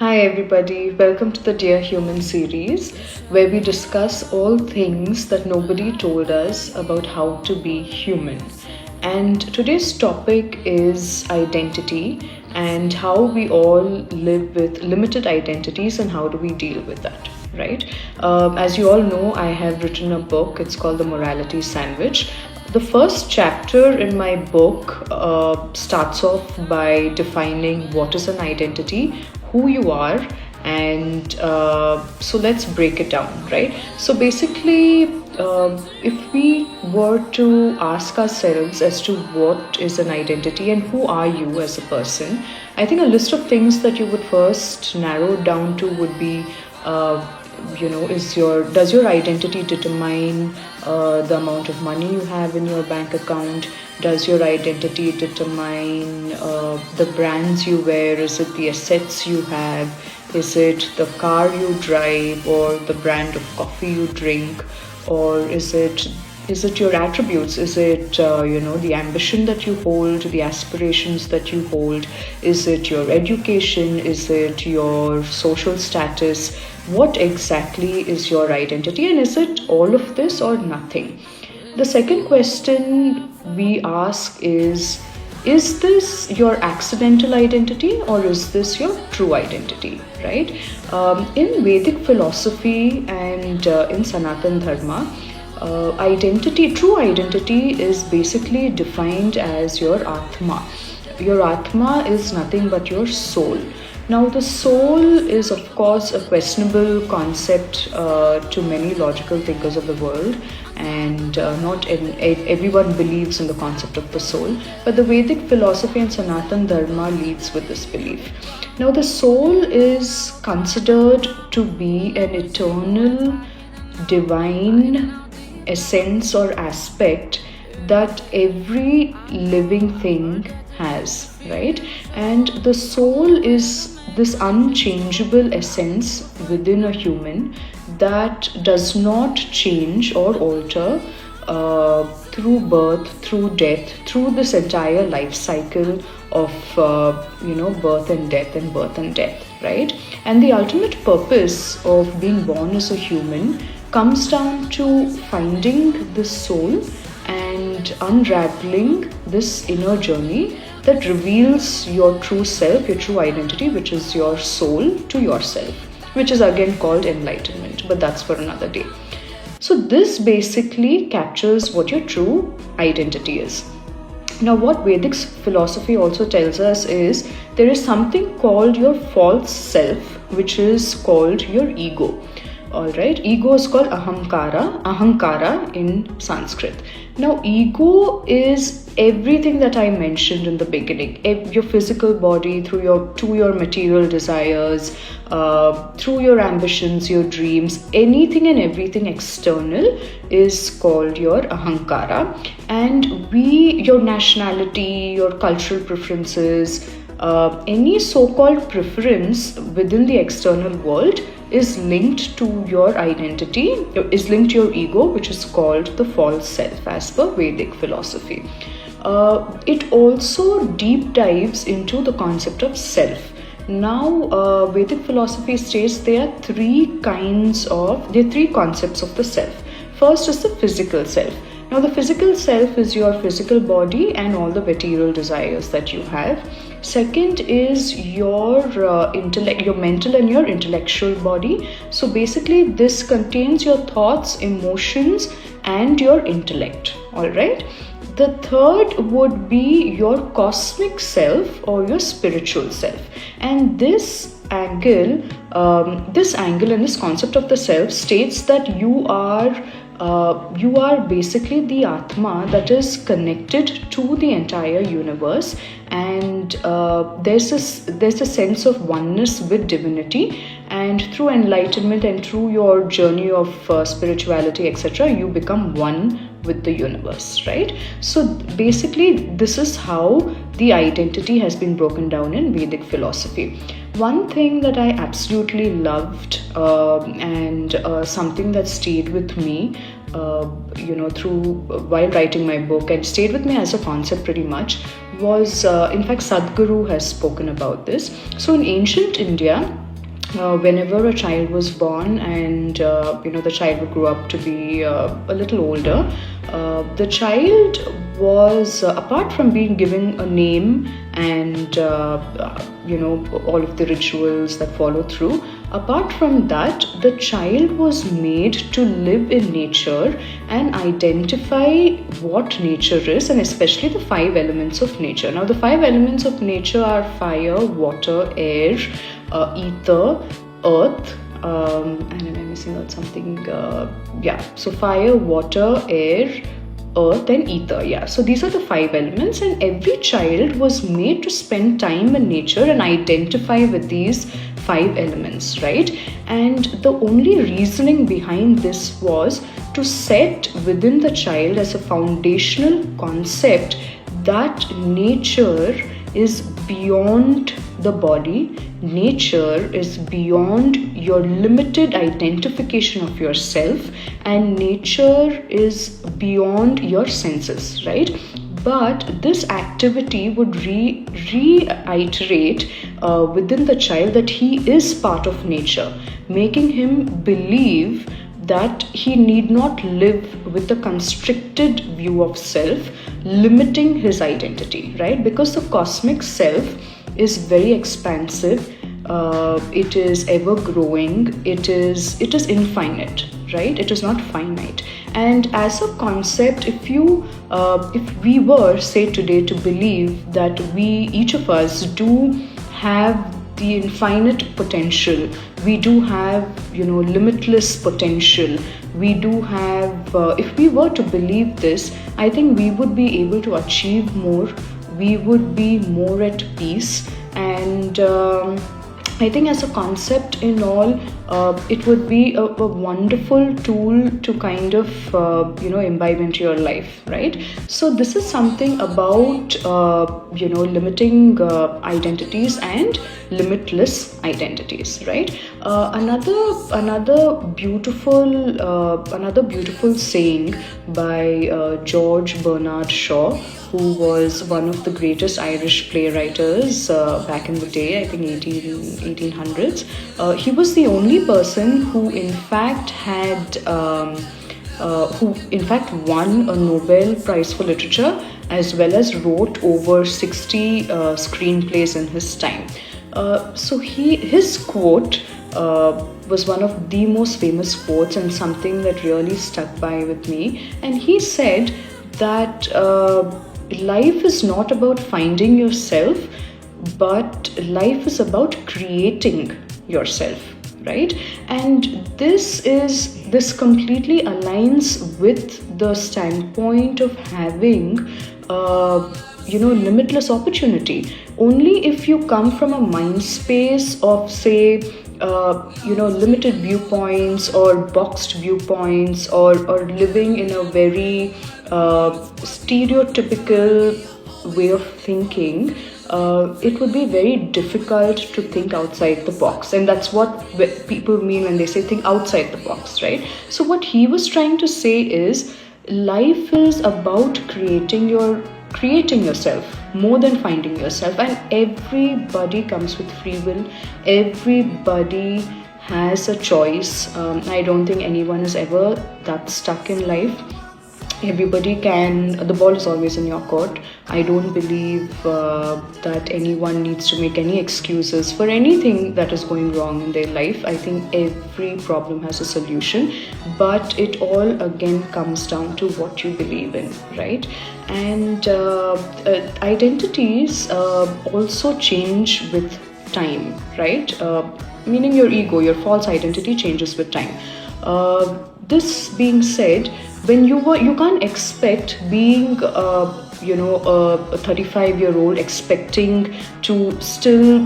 Hi, everybody. Welcome to the Dear Human series, where we discuss all things that nobody told us about how to be human. And today's topic is identity and how we all live with limited identities and how do we deal with that, right? As you all know, I have written a book. It's called The Morality Sandwich. The first chapter in my book starts off by defining what is an identity, who you are, and so let's break it down, right? So basically, if we were to ask ourselves as to what is an identity and who are you as a person, I think a list of things that you would first narrow down to would be does your identity determine the amount of money you have in your bank account? Does your identity determine the brands you wear? Is it the assets you have? Is it the car you drive or the brand of coffee you drink? Or is it your attributes? Is it the ambition that you hold, the aspirations that you hold? Is it your education? Is it your social status? What exactly is your identity, and is it all of this or nothing? The second question we ask is this your accidental identity or is this your true identity, right? In Vedic philosophy and in Sanatan Dharma, true identity is basically defined as your Atma. Your Atma is nothing but your soul. Now, the soul is, of course, a questionable concept to many logical thinkers of the world, and not everyone believes in the concept of the soul. But the Vedic philosophy and Sanatan Dharma leads with this belief. Now, the soul is considered to be an eternal, divine essence or aspect that every living thing has, right? And the soul is this unchangeable essence within a human that does not change or alter through birth, through death, through this entire life cycle of birth and death, right? And the ultimate purpose of being born as a human comes down to finding the soul and unraveling this inner journey that reveals your true self, your true identity, which is your soul, to yourself, which is again called enlightenment, but that's for another day. So this basically captures what your true identity is. Now, what Vedic philosophy also tells us is there is something called your false self, which is called your ego. Alright, ego is called ahankara in Sanskrit. Now, ego is everything that I mentioned in the beginning. Your physical body, through your material desires, through your ambitions, your dreams, anything and everything external is called your ahankara. And your nationality, your cultural preferences, any so-called preference within the external world is linked to your identity, is linked to your ego, which is called the false self as per Vedic philosophy. It also deep dives into the concept of self. Now, Vedic philosophy states there are three concepts of the self. First is the physical self. Now, the physical self is your physical body and all the material desires that you have. Second is your intellect, your mental and your intellectual body. So basically, this contains your thoughts, emotions, and your intellect. All right. The third would be your cosmic self or your spiritual self. And this angle and this concept of the self states that you are basically the Atma that is connected to the entire universe, and there's a sense of oneness with divinity, and through enlightenment and through your journey of spirituality, etc., you become one with the universe, right? So basically, this is how the identity has been broken down in Vedic philosophy. One thing that I absolutely loved and something that stayed with me while writing my book and stayed with me as a concept pretty much was, in fact, Sadhguru has spoken about this. So in ancient India, whenever a child was born, and the child would grow up to be a little older, the child was, apart from being given a name and all of the rituals that follow through, apart from that, the child was made to live in nature and identify what nature is, and especially the five elements of nature. Now, the five elements of nature are fire, water, air, ether, earth, and am I missing out something? So fire, water, air, earth, and ether. Yeah, so these are the five elements, and every child was made to spend time in nature and identify with these five elements, right? And the only reasoning behind this was to set within the child as a foundational concept that nature is beyond the body, nature is beyond your limited identification of yourself, and nature is beyond your senses, right? But this activity would reiterate within the child that he is part of nature, making him believe that he need not live with a constricted view of self, limiting his identity, right? Because the cosmic self is very expansive, it is ever growing, it is infinite, right? It is not finite. And as a concept, if we were, say today, to believe that each of us do have the infinite potential, we do have limitless potential, we do have, if we were to believe this, I think we would be able to achieve more, we would be more at peace. And I think as a concept in all, it would be a wonderful tool to kind of imbibe into your life, right? So this is something about limiting identities and limitless identities, right? Another beautiful saying by George Bernard Shaw, who was one of the greatest Irish playwrights back in the day, I think 1800s. He was the only person who in fact won a Nobel Prize for Literature, as well as wrote over 60 screenplays in his time. So his quote was one of the most famous quotes, and something that really stuck by with me. And he said that life is not about finding yourself, but life is about creating yourself, right? And this completely aligns with the standpoint of having limitless opportunity. Only if you come from a mind space of, say, limited viewpoints or boxed viewpoints, or living in a very stereotypical way of thinking, it would be very difficult to think outside the box. And that's what people mean when they say think outside the box, right? So what he was trying to say is, life is about creating yourself more than finding yourself. And everybody comes with free will, everybody has a choice. I don't think anyone is ever that stuck in life. Everybody the ball is always in your court. I don't believe that anyone needs to make any excuses for anything that is going wrong in their life. I think every problem has a solution, but it all again comes down to what you believe in, right? And identities also change with time, right? Meaning your ego, your false identity changes with time. This being said, when you can't expect being a 35-year-old expecting to still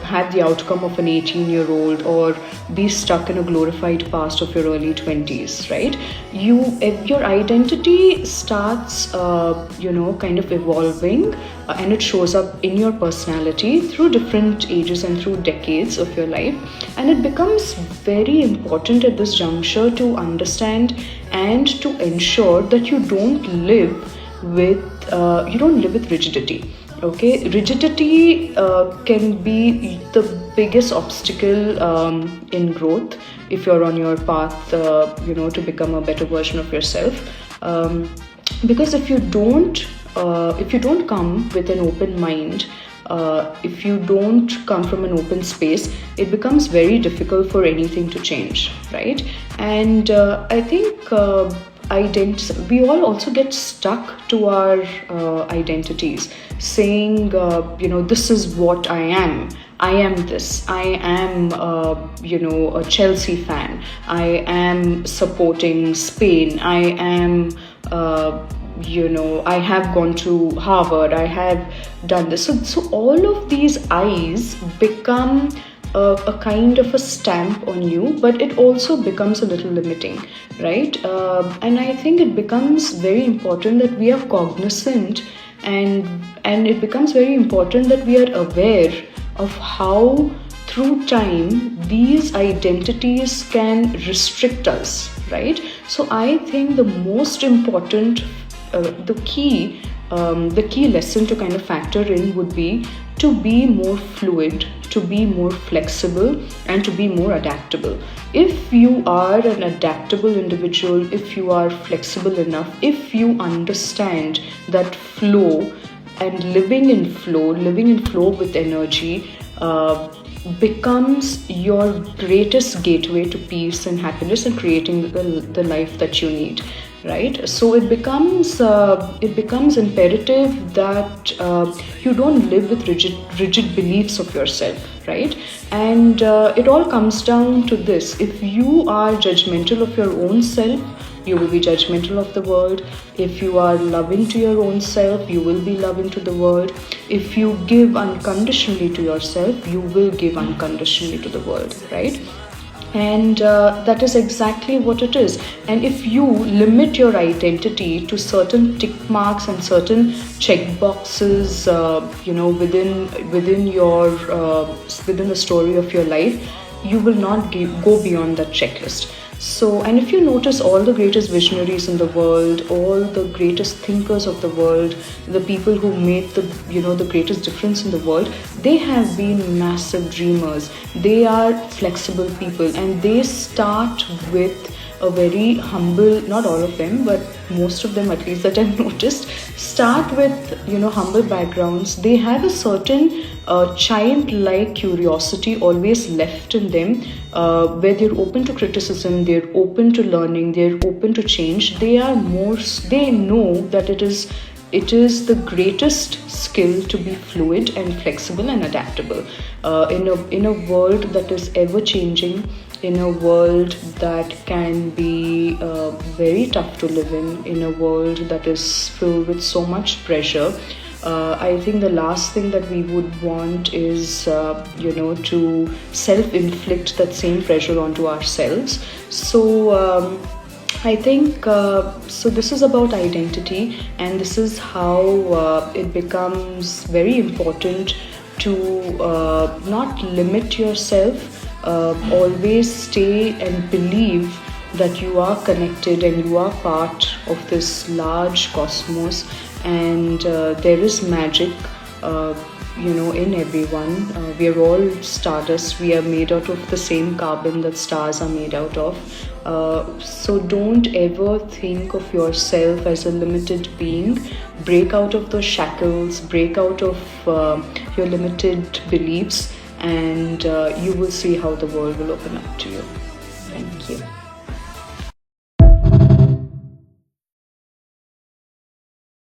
have the outcome of an 18-year-old, or be stuck in a glorified past of your early 20s, right? Your identity starts kind of evolving, and it shows up in your personality through different ages and through decades of your life. And it becomes very important at this juncture to understand and to ensure that you don't live with rigidity. Okay, rigidity can be the biggest obstacle in growth if you're on your path, to become a better version of yourself. Because if you don't come with an open mind, if you don't come from an open space, it becomes very difficult for anything to change, right? And I think we all also get stuck to our identities, saying, this is what I am. I am this. I am, a Chelsea fan. I am supporting Spain. I am, I have gone to Harvard. I have done this. So all of these I's become a kind of a stamp on you, but it also becomes a little limiting, right? And I think it becomes very important that we are cognizant, and it becomes very important that we are aware of how through time these identities can restrict us, right? So I think the most important, the key lesson to kind of factor in would be to be more fluid, to be more flexible, and to be more adaptable. If you are an adaptable individual, if you are flexible enough, if you understand that flow and living in flow with energy becomes your greatest gateway to peace and happiness and creating the life that you need, right? So it becomes imperative that you don't live with rigid beliefs of yourself, right? And it all comes down to this: if you are judgmental of your own self, you will be judgmental of the world. If you are loving to your own self, you will be loving to the world. If you give unconditionally to yourself, you will give unconditionally to the world, right? And that is exactly what it is. And if you limit your identity to certain tick marks and certain check boxes, within the story of your life, you will not go beyond that checklist. So, and if you notice, all the greatest visionaries in the world, all the greatest thinkers of the world, the people who made the greatest difference in the world, they have been massive dreamers. They are flexible people, and they start with a very humble, not all of them, but most of them, at least that I've noticed, start with humble backgrounds. They have a certain childlike curiosity always left in them, where they're open to criticism, they're open to learning, they're open to change. They know that it is the greatest skill to be fluid and flexible and adaptable in a world that is ever changing, in a world that can be very tough to live in a world that is filled with so much pressure. I think the last thing that we would want is, to self-inflict that same pressure onto ourselves. So I think, so this is about identity, and this is how it becomes very important to not limit yourself. Always stay and believe that you are connected and you are part of this large cosmos, and there is magic in everyone. We are all stardust. We are made out of the same carbon that stars are made out of. So don't ever think of yourself as a limited being. Break out of those shackles, break out of your limited beliefs, and you will see how the world will open up to you. Thank you.